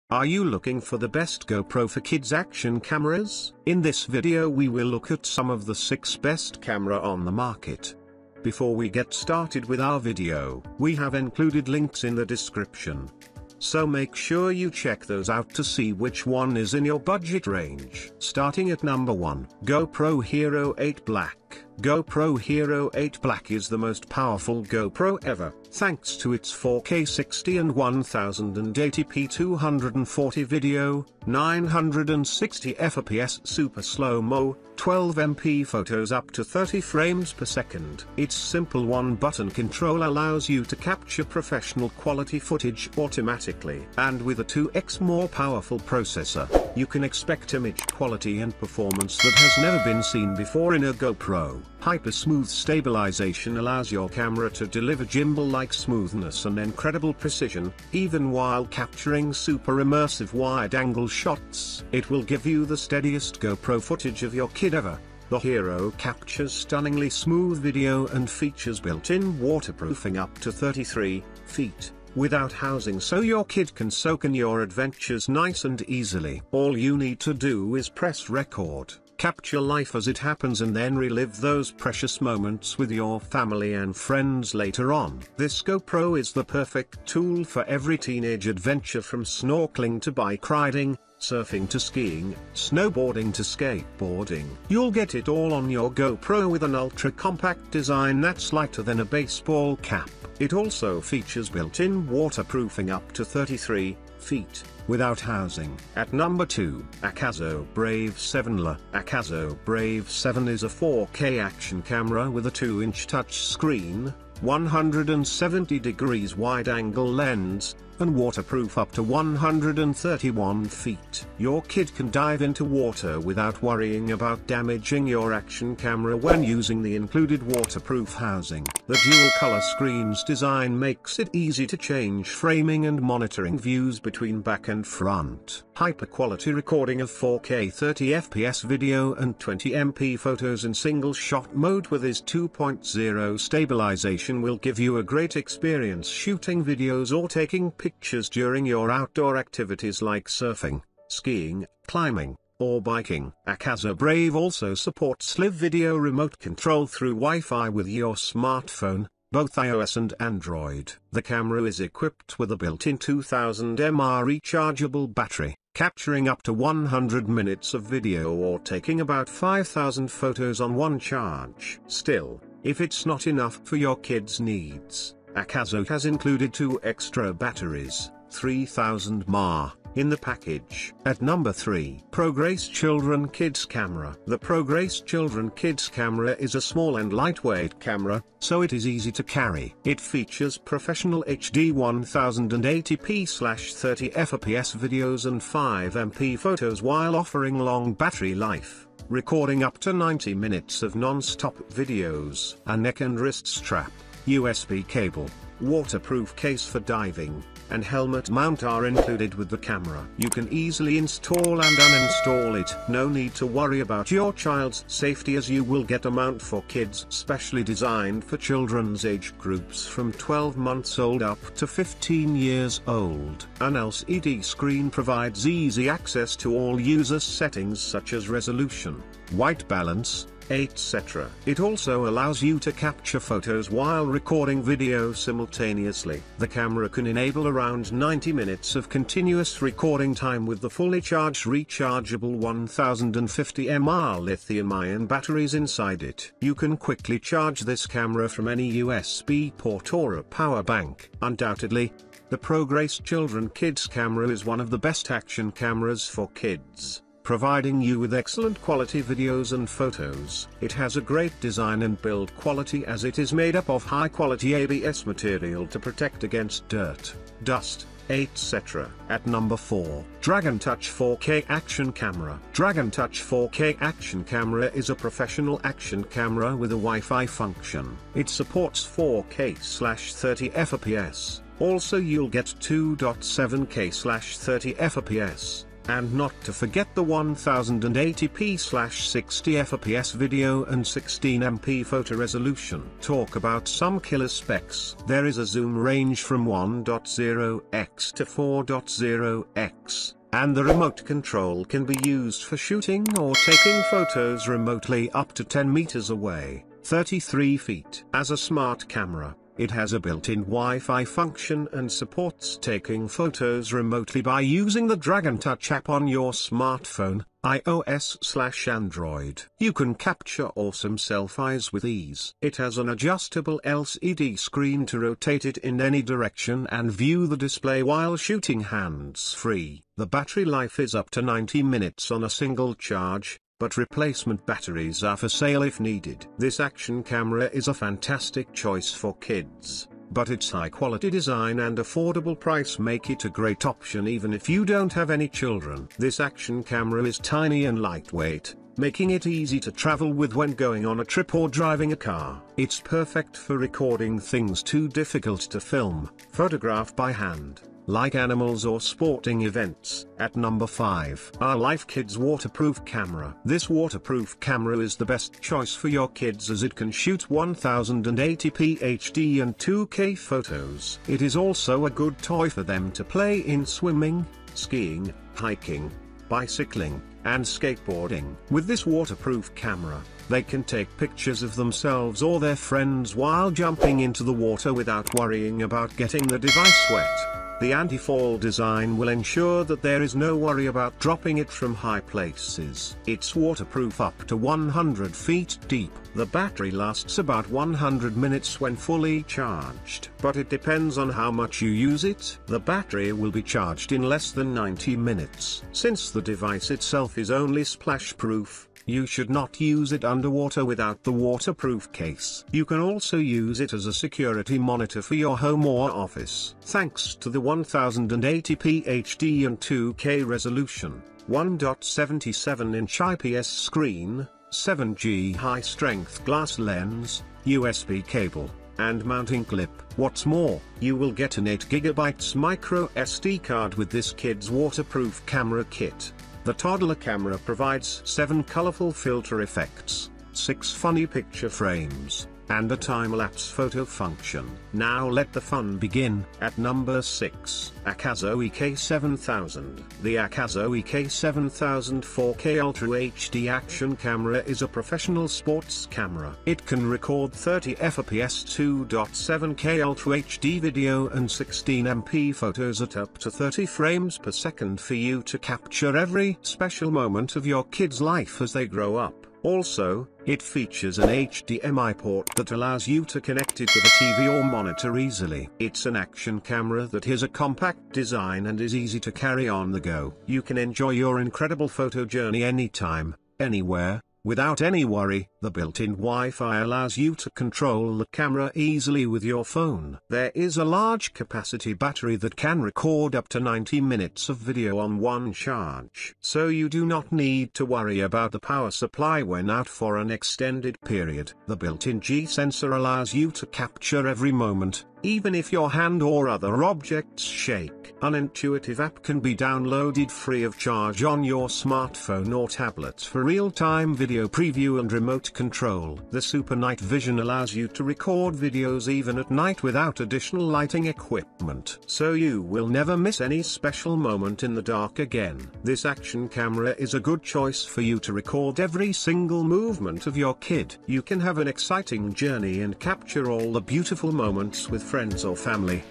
Are you looking for the best GoPro for kids action cameras? In this video we will look at some of the 6 best camera on the market. Before we get started with our video, we have included links in the description. So make sure you check those out to see which one is in your budget range. Starting at number 1, GoPro Hero 8 Black. GoPro Hero 8 Black is the most powerful GoPro ever, thanks to its 4K 60 and 1080p 240 video, 960 fps super slow-mo, 12MP photos up to 30 frames per second. Its simple one-button control allows you to capture professional quality footage automatically. And with a 2x more powerful processor, you can expect image quality and performance that has never been seen before in a GoPro. Hyper-smooth stabilization allows your camera to deliver gimbal-like smoothness and incredible precision, even while capturing super immersive wide-angle shots. It will give you the steadiest GoPro footage of your kid ever. The Hero captures stunningly smooth video and features built-in waterproofing up to 33 feet. Without housing, so your kid can soak in your adventures nice and easily. All you need to do is press record, capture life as it happens, and then relive those precious moments with your family and friends later on. This GoPro is the perfect tool for every teenage adventure, from snorkeling to bike riding, surfing to skiing, snowboarding to skateboarding. You'll get it all on your GoPro with an ultra-compact design that's lighter than a baseball cap. It also features built-in waterproofing up to 33 feet, without housing. At number 2, AKASO Brave 7 La. AKASO Brave 7 is a 4K action camera with a 2-inch touchscreen, 170 degrees wide-angle lens, and waterproof up to 131 feet. Your kid can dive into water without worrying about damaging your action camera when using the included waterproof housing. The dual-color screen's design makes it easy to change framing and monitoring views between back and front. Hyper-quality recording of 4K 30 fps video and 20MP photos in single-shot mode with his 2.0 stabilization will give you a great experience shooting videos or taking pictures during your outdoor activities like surfing, skiing, climbing, or biking. AKASO Brave also supports live video remote control through Wi-Fi with your smartphone, both iOS and Android. The camera is equipped with a built-in 2000 mAh rechargeable battery, capturing up to 100 minutes of video or taking about 5,000 photos on one charge. Still, if it's not enough for your kids' needs, AKASO has included 2 extra batteries, 3000 mAh, in the package. At number 3, PROGRACE Children Kids Camera. The PROGRACE Children Kids Camera is a small and lightweight camera, so it is easy to carry. It features professional HD 1080p/30 fps videos and 5MP photos while offering long battery life, recording up to 90 minutes of non-stop videos. A neck and wrist strap, USB cable, waterproof case for diving, and helmet mount are included with the camera. You can easily install and uninstall it. No need to worry about your child's safety, as you will get a mount for kids specially designed for children's age groups from 12 months old up to 15 years old. An LCD screen provides easy access to all users' settings such as resolution, white balance, etc. It also allows you to capture photos while recording video simultaneously. The camera can enable around 90 minutes of continuous recording time with the fully charged rechargeable 1050 mAh lithium-ion batteries inside it. You can quickly charge this camera from any USB port or a power bank. Undoubtedly, the PROGRACE Children Kids Camera is one of the best action cameras for kids, providing you with excellent quality videos and photos. It has a great design and build quality, as it is made up of high-quality ABS material to protect against dirt, dust, etc. At number 4, Dragon Touch 4K Action Camera. Dragon Touch 4K Action Camera is a professional action camera with a Wi-Fi function. It supports 4K/30 fps. Also, you'll get 2.7K/30 fps. And not to forget the 1080p/60fps video and 16MP photo resolution. Talk about some killer specs. There is a zoom range from 1.0x to 4.0x. And the remote control can be used for shooting or taking photos remotely up to 10 meters away, 33 feet. As a smart camera, it has a built-in Wi-Fi function and supports taking photos remotely by using the Drag and Touch app on your smartphone, iOS/Android. You can capture awesome selfies with ease. It has an adjustable LCD screen to rotate it in any direction and view the display while shooting hands-free. The battery life is up to 90 minutes on a single charge, but replacement batteries are for sale if needed. This action camera is a fantastic choice for kids, but its high-quality design and affordable price make it a great option even if you don't have any children. This action camera is tiny and lightweight, making it easy to travel with when going on a trip or driving a car. It's perfect for recording things too difficult to film, photograph by hand, like animals or sporting events. At number 5, Ourlife Kids Waterproof Camera. This waterproof camera is the best choice for your kids as it can shoot 1080p HD and 2K photos. It is also a good toy for them to play in swimming, skiing, hiking, bicycling, and skateboarding. With this waterproof camera, they can take pictures of themselves or their friends while jumping into the water without worrying about getting the device wet. The anti-fall design will ensure that there is no worry about dropping it from high places. It's waterproof up to 100 feet deep. The battery lasts about 100 minutes when fully charged, but it depends on how much you use it. The battery will be charged in less than 90 minutes. Since the device itself is only splash-proof, you should not use it underwater without the waterproof case. You can also use it as a security monitor for your home or office. Thanks to the 1080p HD and 2K resolution, 1.77-inch IPS screen, 7G high-strength glass lens, USB cable, and mounting clip. What's more, you will get an 8GB micro SD card with this kid's waterproof camera kit. The toddler camera provides 7 colorful filter effects, 6 funny picture frames, and a time-lapse photo function. Now let the fun begin. At number 6, AKASO EK7000. The AKASO EK7000 4K Ultra HD action camera is a professional sports camera. It can record 30 fps 2.7K Ultra HD video and 16MP photos at up to 30 frames per second for you to capture every special moment of your kid's life as they grow up. Also, it features an HDMI port that allows you to connect it with a TV or monitor easily. It's an action camera that has a compact design and is easy to carry on the go. You can enjoy your incredible photo journey anytime, anywhere, without any worry. The built-in Wi-Fi allows you to control the camera easily with your phone. There is a large capacity battery that can record up to 90 minutes of video on one charge. So you do not need to worry about the power supply when out for an extended period. The built-in G sensor allows you to capture every moment, even if your hand or other objects shake. An intuitive app can be downloaded free of charge on your smartphone or tablet for real-time video preview and remote control. The Super Night Vision allows you to record videos even at night without additional lighting equipment, so you will never miss any special moment in the dark again. This action camera is a good choice for you to record every single movement of your kid. You can have an exciting journey and capture all the beautiful moments with friends or family.